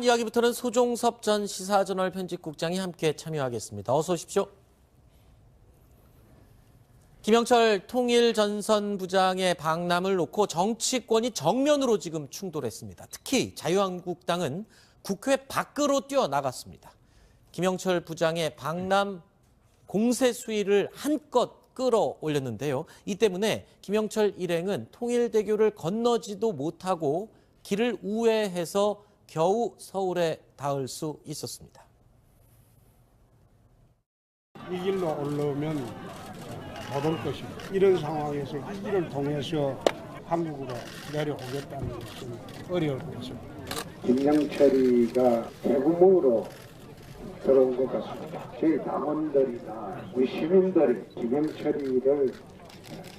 이번 이야기부터는 소종섭 전 시사저널 편집국장이 함께 참여하겠습니다. 어서 오십시오. 김영철 통일전선부장의 방남을 놓고 정치권이 정면으로 지금 충돌했습니다. 특히 자유한국당은 국회 밖으로 뛰어나갔습니다. 김영철 부장의 방남 공세 수위를 한껏 끌어올렸는데요. 이 때문에 김영철 일행은 통일대교를 건너지도 못하고 길을 우회해서 겨우 서울에 닿을 수 있었습니다. 이 길로 올라오면 못 올 것입니다. 이런 상황에서 이 길을 통해서 한국으로 내려오겠다는 것은 어려울 것입니다. 김영철이가 대구멍으로 들어온 것 같습니다. 저희 당원들이나 우리 시민들이 김영철이를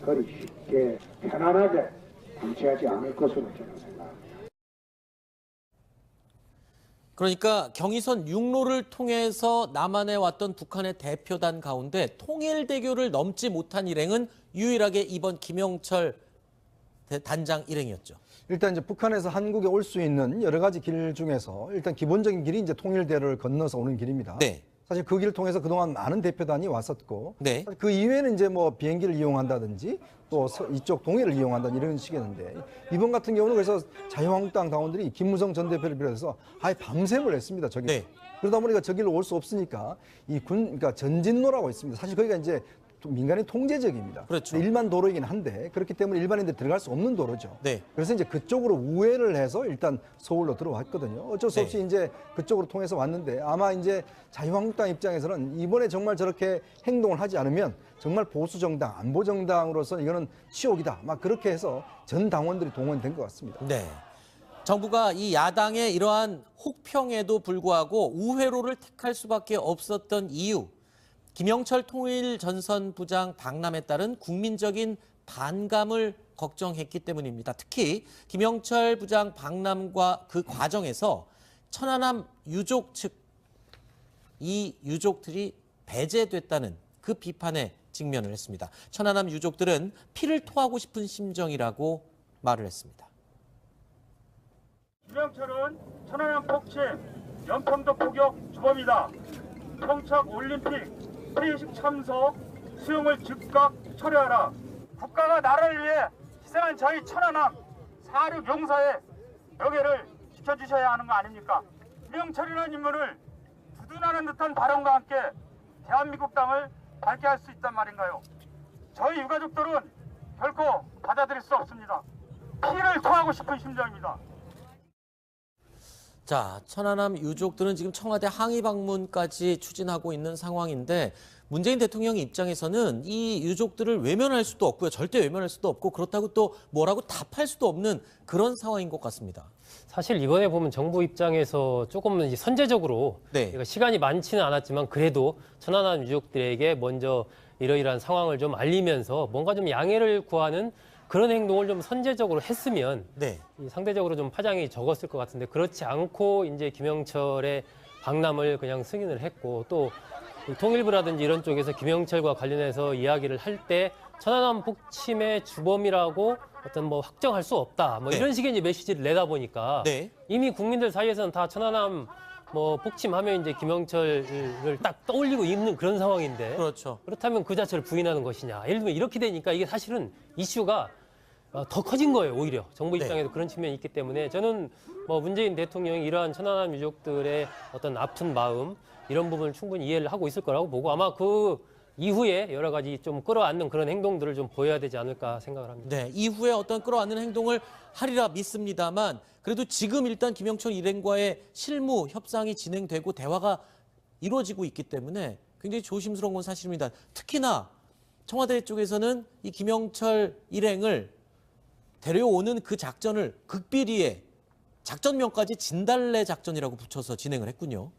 그리 쉽게 편안하게 방치하지 않을 것으로 저는 생각합니다. 그러니까 경의선 육로를 통해서 남한에 왔던 북한의 대표단 가운데 통일대교를 넘지 못한 일행은 유일하게 이번 김영철 단장 일행이었죠. 일단 이제 북한에서 한국에 올 수 있는 여러 가지 길 중에서 일단 기본적인 길이 이제 통일대로를 건너서 오는 길입니다. 네. 사실 그 길을 통해서 그동안 많은 대표단이 왔었고, 네. 그 이외에는 이제 뭐 비행기를 이용한다든지 또 이쪽 동해를 이용한다는 이런 식이었는데, 이번 같은 경우는 그래서 자유한국당 당원들이 김무성 전 대표를 비롯해서 아예 밤샘을 했습니다. 저기. 네. 그러다 보니까 저길로 올 수 없으니까 그러니까 전진로라고 있습니다. 사실 거기가 이제 민간인 통제적입니다. 그렇죠. 일반 도로이긴 한데 그렇기 때문에 일반인들이 들어갈 수 없는 도로죠. 네. 그래서 이제 그쪽으로 우회를 해서 일단 서울로 들어왔거든요. 어쩔 수 없이 이제 그쪽으로 통해서 왔는데, 아마 이제 자유한국당 입장에서는 이번에 정말 저렇게 행동을 하지 않으면 정말 보수 정당, 안보 정당으로서 이거는 치욕이다. 막 그렇게 해서 전 당원들이 동원된 것 같습니다. 네. 정부가 이 야당의 이러한 혹평에도 불구하고 우회로를 택할 수밖에 없었던 이유, 김영철 통일전선부장 방남에 따른 국민적인 반감을 걱정했기 때문입니다. 특히 김영철 부장 방남과 그 과정에서 천안함 유족 측, 이 유족들이 배제됐다는 그 비판에 직면을 했습니다. 천안함 유족들은 피를 토하고 싶은 심정이라고 말을 했습니다. 김영철은 천안함 폭침, 연평도 포격 주범이다. 평창 올림픽 회의식 참석 수용을 즉각 철회하라. 국가가 나라를 위해 희생한 저희 천안함 4.6 용사의 명예를 지켜주셔야 하는 거 아닙니까? 김영철이라는 인물을 두둔하는 듯한 발언과 함께 대한민국 땅을 밝게 할 수 있단 말인가요? 저희 유가족들은 결코 받아들일 수 없습니다. 피를 토하고 싶은 심정입니다. 자, 천안함 유족들은 지금 청와대 항의 방문까지 추진하고 있는 상황인데, 문재인 대통령 입장에서는 이 유족들을 외면할 수도 없고요. 절대 외면할 수도 없고, 그렇다고 또 뭐라고 답할 수도 없는 그런 상황인 것 같습니다. 사실 이번에 보면 정부 입장에서 조금은 이제 선제적으로, 네. 시간이 많지는 않았지만 그래도 천안함 유족들에게 먼저 이러이러한 상황을 좀 알리면서 뭔가 좀 양해를 구하는 그런 행동을 좀 선제적으로 했으면 네. 상대적으로 좀 파장이 적었을 것 같은데, 그렇지 않고 이제 김영철의 방남을 그냥 승인을 했고, 또 통일부라든지 이런 쪽에서 김영철과 관련해서 이야기를 할 때 천안함 폭침의 주범이라고 어떤 뭐 확정할 수 없다, 뭐 네. 이런 식의 이제 메시지를 내다 보니까 네. 이미 국민들 사이에서는 다 천안함 뭐 폭침하면 이제 김영철을 딱 떠올리고 있는 그런 상황인데, 그렇죠. 그렇다면 그 자체를 부인하는 것이냐. 예를 들면 이렇게 되니까 이게 사실은 이슈가 더 커진 거예요, 오히려. 정부 네. 입장에도 그런 측면이 있기 때문에 저는 뭐 문재인 대통령이 이러한 천안함 유족들의 어떤 아픈 마음, 이런 부분을 충분히 이해를 하고 있을 거라고 보고, 아마 그 이후에 여러 가지 좀 끌어안는 그런 행동들을 좀 보여야 되지 않을까 생각을 합니다. 네, 이후에 어떤 끌어안는 행동을 하리라 믿습니다만, 그래도 지금 일단 김영철 일행과의 실무 협상이 진행되고 대화가 이루어지고 있기 때문에 굉장히 조심스러운 건 사실입니다. 특히나 청와대 쪽에서는 이 김영철 일행을 데려오는 그 작전을 극비리에 작전명까지 진달래 작전이라고 붙여서 진행을 했군요.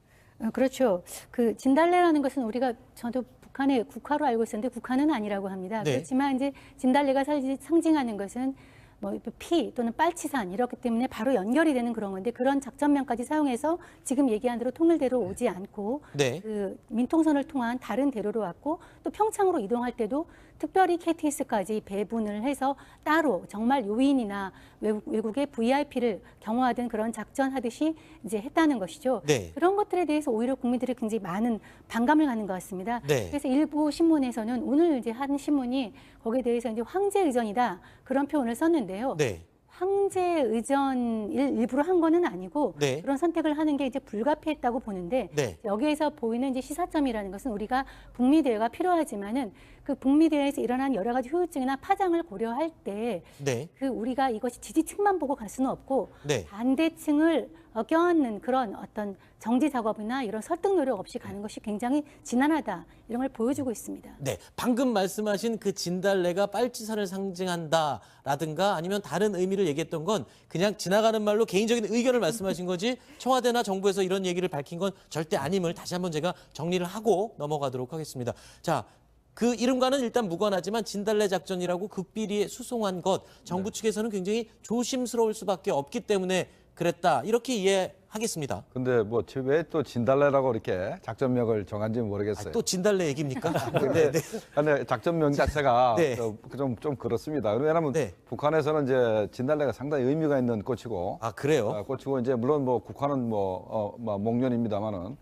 그렇죠. 그 진달래라는 것은 저도 북한의 국화로 알고 있었는데 국화는 아니라고 합니다. 네. 그렇지만 이제 진달래가 상징하는 것은 뭐 피 또는 빨치산 이렇기 때문에 바로 연결이 되는 그런 건데, 그런 작전명까지 사용해서 지금 얘기한 대로 통일대로 오지 않고 네. 그 민통선을 통한 다른 대로로 왔고, 또 평창으로 이동할 때도 특별히 KTX까지 배분을 해서 따로 정말 요인이나 외국의 VIP를 경호하던 그런 작전하듯이 이제 했다는 것이죠. 네. 그런 것들에 대해서 오히려 국민들이 굉장히 많은 반감을 갖는 것 같습니다. 네. 그래서 일부 신문에서는 오늘 이제 한 신문이 거기에 대해서 이제 황제 의전이다 그런 표현을 썼는데요. 네. 황제 의전 일부러 한 거는 아니고 네. 그런 선택을 하는 게 이제 불가피했다고 보는데 네. 여기에서 보이는 이제 시사점이라는 것은 우리가 북미 대화가 필요하지만은 그 북미 대화에서 일어난 여러 가지 후유증이나 파장을 고려할 때 네. 그 우리가 이것이 지지층만 보고 갈 수는 없고 네. 반대층을 껴안는 그런 어떤 정지 작업이나 이런 설득 노력 없이 가는 것이 굉장히 지난하다 이런 걸 보여주고 있습니다. 네, 방금 말씀하신 그 진달래가 빨치산을 상징한다라든가 아니면 다른 의미를 얘기했던 건 그냥 지나가는 말로 개인적인 의견을 말씀하신 거지 청와대나 정부에서 이런 얘기를 밝힌 건 절대 아님을 다시 한번 제가 정리를 하고 넘어가도록 하겠습니다. 자, 그 이름과는 일단 무관하지만 진달래 작전이라고 극비리에 수송한 것 정부 측에서는 굉장히 조심스러울 수밖에 없기 때문에 그랬다 이렇게 이해하겠습니다. 근데 뭐 왜 또 진달래라고 이렇게 작전명을 정한지 모르겠어요. 또 진달래 얘기입니까? 근데, 네. 근데 작전명 자체가 네. 좀 그렇습니다. 왜냐하면 네. 북한에서는 이제 진달래가 상당히 의미가 있는 꽃이고, 아 그래요? 꽃이고 이제 물론 뭐 국화는 목련입니다만은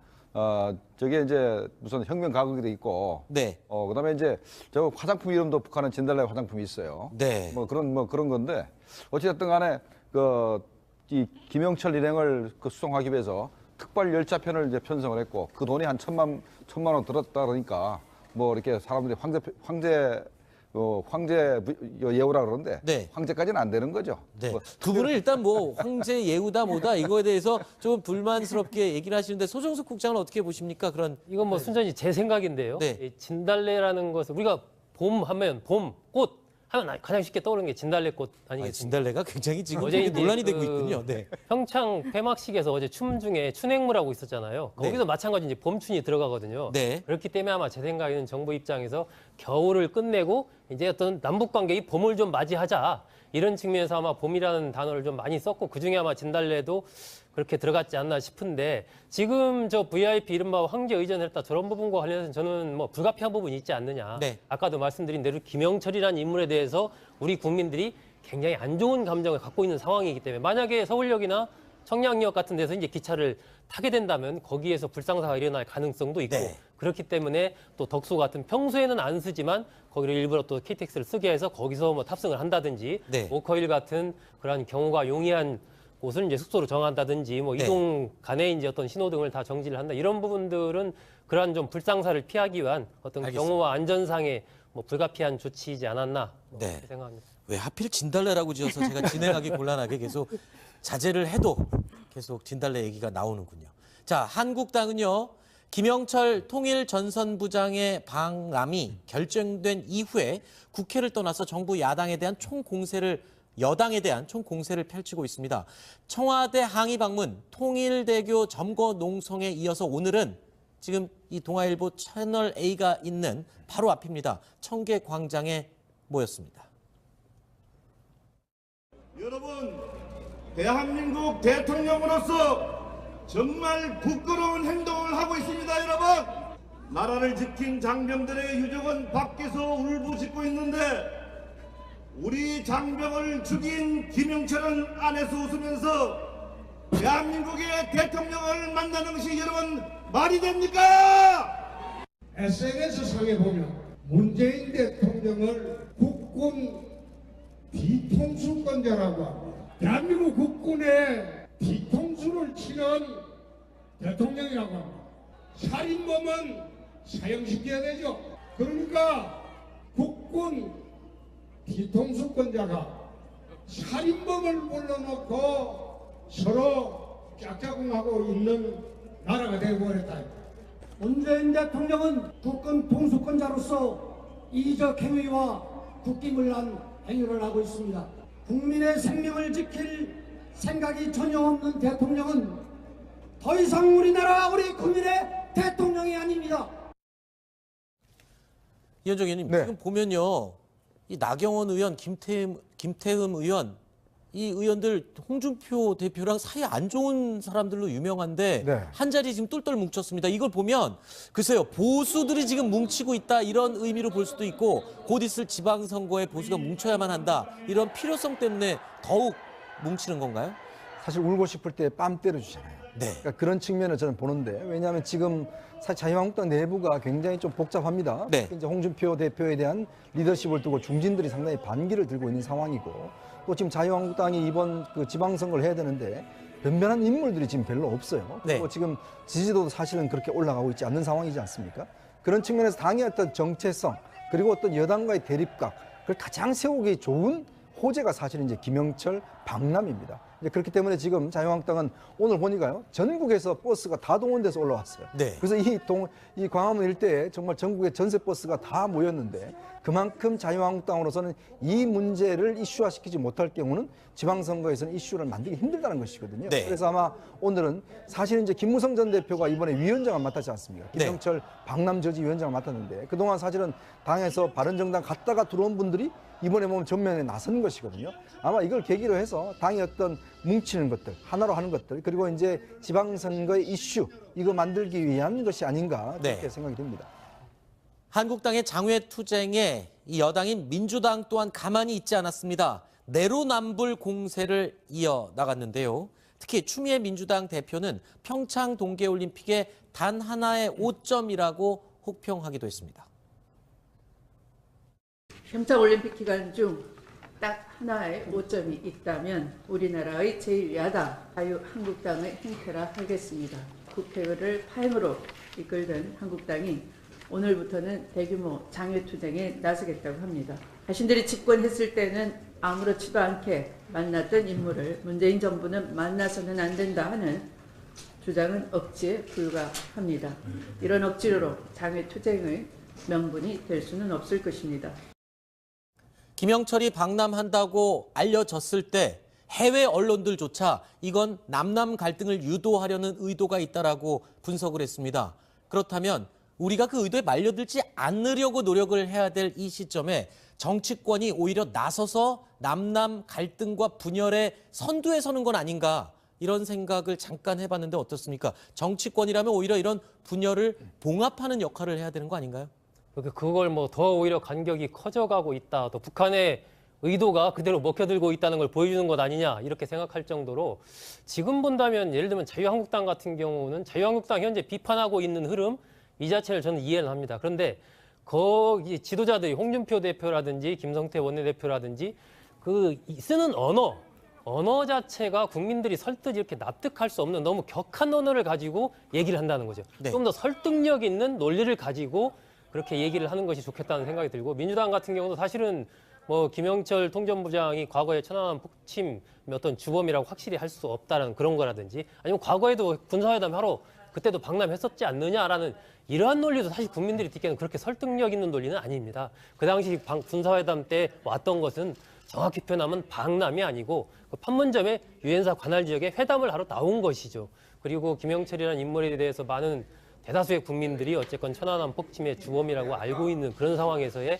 저게 이제 무슨 혁명 가공기도 있고, 네. 그다음에 이제 저 화장품 이름도 북한은 진달래 화장품이 있어요. 네. 뭐 그런 건데 어찌됐든 간에 이 김영철 일행을 수송하기 위해서 특발 열차편을 이제 편성을 했고 그 돈이 한 천만 원 들었다 그러니까 뭐 이렇게 사람들이 황제 예우라 그러는데 네. 황제까지는 안 되는 거죠. 네. 뭐 두 분은 일단 뭐 황제 예우다 뭐다 이거에 대해서 좀 불만스럽게 얘기를 하시는데 소정숙 국장은 어떻게 보십니까? 그런 이건 뭐 순전히 제 생각인데요. 네. 이 진달래라는 것을 우리가 봄 하면 꽃 하면 가장 쉽게 떠오르는 게 진달래꽃 아니겠습니까? 진달래가 굉장히 지금 어제 되게 이제 논란이 그 되고 있군요. 네. 평창 폐막식에서 어제 춤 중에 춘행무라고 있었잖아요. 거기서 마찬가지 이제 봄춘이 들어가거든요. 네. 그렇기 때문에 아마 제 생각에는 정부 입장에서 겨울을 끝내고 이제 어떤 남북 관계의 봄을 좀 맞이하자 이런 측면에서 아마 봄이라는 단어를 좀 많이 썼고 그중에 아마 진달래도 그렇게 들어갔지 않나 싶은데 지금 저 VIP 이른바 황제 의전을 했다 저런 부분과 관련해서는 저는 뭐 불가피한 부분이 있지 않느냐. 네. 아까도 말씀드린 대로 김영철이라는 인물에 대해서 우리 국민들이 굉장히 안 좋은 감정을 갖고 있는 상황이기 때문에 만약에 서울역이나 청량역 같은 데서 이제 기차를 타게 된다면 거기에서 불상사가 일어날 가능성도 있고 네. 그렇기 때문에 또 덕소 같은 평소에는 안 쓰지만 거기를 일부러 또 KTX를 쓰게 해서 거기서 뭐 탑승을 한다든지 네. 워커힐 같은 그러한 경우가 용이한 곳을 이제 숙소로 정한다든지 뭐 네. 이동 간에 이제 어떤 신호등을 다 정지를 한다 이런 부분들은 그러한 좀 불상사를 피하기 위한 어떤 알겠습니다. 경호와 안전상의 뭐 불가피한 조치이지 않았나 네. 그렇게 생각합니다. 왜 하필 진달래라고 지어서 제가 진행하기 곤란하게 계속 자제를 해도 계속 진달래 얘기가 나오는군요. 자, 한국당은요. 김영철 통일전선부장의 방람이 결정된 이후에 국회를 떠나서 정부 야당에 대한 여당에 대한 총공세를 펼치고 있습니다. 청와대 항의 방문, 통일대교 점거 농성에 이어서 오늘은 지금 이 동아일보 채널 A가 있는 바로 앞입니다. 청계광장에 모였습니다. 여러분, 대한민국 대통령으로서 정말 부끄러운 행동을 하고 있습니다. 여러분, 나라를 지킨 장병들의 유족은 밖에서 울부짖고 있는데 우리 장병을 죽인 김영철은 안에서 웃으면서 대한민국의 대통령을 만나는 것이 여러분 말이 됩니까? SNS 상에 보면 문재인 대통령을 국군 뒤통수권자라고 합니다. 대한민국 국군의 뒤통수를 치는 대통령이라고 합니다. 살인범은 사형시켜야 되죠. 그러니까 국군 뒤통수권자가 살인범을 불러놓고 서로 짝짝꿍하고 있는 나라가 되어버렸다. 문재인 대통령은 국군 통수권자로서 이적 행위와 국기문란 행위를 하고 있습니다. 국민의 생명을 지킬 생각이 전혀 없는 대통령은 더 이상 우리나라 우리 국민의 대통령이 아닙니다. 이현정 의원님, 네. 지금 보면요. 이 나경원 의원, 김태흠 의원 이 의원들 홍준표 대표랑 사이 안 좋은 사람들로 유명한데 네. 한 자리 지금 똘똘 뭉쳤습니다. 이걸 보면 글쎄요, 보수들이 지금 뭉치고 있다 이런 의미로 볼 수도 있고 곧 있을 지방선거에 보수가 뭉쳐야만 한다 이런 필요성 때문에 더욱 뭉치는 건가요? 사실 울고 싶을 때 뺨 때려주잖아요. 네. 그러니까 그런 측면을 저는 보는데, 왜냐하면 지금 사실 자유한국당 내부가 굉장히 좀 복잡합니다. 네. 이제 홍준표 대표에 대한 리더십을 두고 중진들이 상당히 반기를 들고 있는 상황이고, 또 지금 자유한국당이 이번 그 지방선거를 해야 되는데 변변한 인물들이 지금 별로 없어요. 그리고 네. 지금 지지도도 사실은 그렇게 올라가고 있지 않는 상황이지 않습니까? 그런 측면에서 당의 어떤 정체성, 그리고 어떤 여당과의 대립각, 그걸 가장 세우기 좋은 호재가 사실은 이제 김영철, 박남입니다. 이제 그렇기 때문에 지금 자유한국당은 오늘 보니까요, 전국에서 버스가 다 동원돼서 올라왔어요. 네. 그래서 이 광화문 일대에 정말 전국의 전세 버스가 다 모였는데, 그만큼 자유한국당으로서는 이 문제를 이슈화시키지 못할 경우는 지방선거에서는 이슈를 만들기 힘들다는 것이거든요. 네. 그래서 아마 오늘은 사실 이제 김무성 전 대표가 이번에 위원장을 맡았지 않습니까? 네. 김영철 박남저지 위원장을 맡았는데, 그동안 사실은 당에서 바른정당 갔다가 들어온 분들이 이번에 보면 전면에 나선 것이거든요. 아마 이걸 계기로 해서 당의 어떤 뭉치는 것들, 하나로 하는 것들, 그리고 이제 지방선거의 이슈, 이거 만들기 위한 것이 아닌가 그렇게 네. 생각이 듭니다. 한국당의 장외투쟁에 이 여당인 민주당 또한 가만히 있지 않았습니다. 내로남불 공세를 이어나갔는데요. 특히 추미애 민주당 대표는 평창 동계올림픽에 단 하나의 오점이라고 혹평하기도 했습니다. 평창올림픽 기간 중 딱 하나의 오점이 있다면 우리나라의 제1야당 자유한국당의 행태라 하겠습니다. 국회를 파행으로 이끌던 한국당이 오늘부터는 대규모 장외투쟁에 나서겠다고 합니다. 자신들이 집권했을 때는 아무렇지도 않게 만났던 인물을 문재인 정부는 만나서는 안 된다 하는 주장은 억지에 불과합니다. 이런 억지로 장외투쟁의 명분이 될 수는 없을 것입니다. 김영철이 방남한다고 알려졌을 때 해외 언론들조차 이건 남남 갈등을 유도하려는 의도가 있다라고 분석을 했습니다. 그렇다면 우리가 그 의도에 말려들지 않으려고 노력을 해야 될 이 시점에 정치권이 오히려 나서서 남남 갈등과 분열의 선두에 서는 건 아닌가, 이런 생각을 잠깐 해봤는데 어떻습니까? 정치권이라면 오히려 이런 분열을 봉합하는 역할을 해야 되는 거 아닌가요? 그걸 뭐 더 오히려 간격이 커져가고 있다. 또 북한의 의도가 그대로 먹혀들고 있다는 걸 보여주는 것 아니냐, 이렇게 생각할 정도로 지금 본다면, 예를 들면 자유한국당 같은 경우는 자유한국당 현재 비판하고 있는 흐름 이 자체를 저는 이해를 합니다. 그런데 거기 지도자들이 홍준표 대표라든지 김성태 원내대표라든지 그 쓰는 언어 자체가 국민들이 설득 이렇게 납득할 수 없는 너무 격한 언어를 가지고 얘기를 한다는 거죠. 네. 좀 더 설득력 있는 논리를 가지고 그렇게 얘기를 하는 것이 좋겠다는 생각이 들고, 민주당 같은 경우도 사실은 뭐 김영철 통전부장이 과거에 천안함 폭침 어떤 주범이라고 확실히 할 수 없다는 그런 거라든지, 아니면 과거에도 군사회담 하러 그때도 방남했었지 않느냐라는 이러한 논리도 사실 국민들이 듣기에는 그렇게 설득력 있는 논리는 아닙니다. 그 당시 군사회담 때 왔던 것은 정확히 표현하면 방남이 아니고 그 판문점의 유엔사 관할 지역에 회담을 하러 나온 것이죠. 그리고 김영철이라는 인물에 대해서 많은 대다수의 국민들이 어쨌건 천안함 폭침의 주범이라고 알고 있는 그런 상황에서의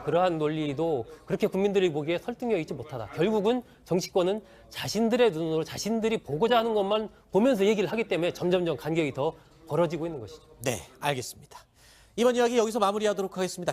그러한 논리도 그렇게 국민들이 보기에 설득력 있지 못하다. 결국은 정치권은 자신들의 눈으로 자신들이 보고자 하는 것만 보면서 얘기를 하기 때문에 점점점 간격이 더 벌어지고 있는 것이죠. 네, 알겠습니다. 이번 이야기 여기서 마무리하도록 하겠습니다.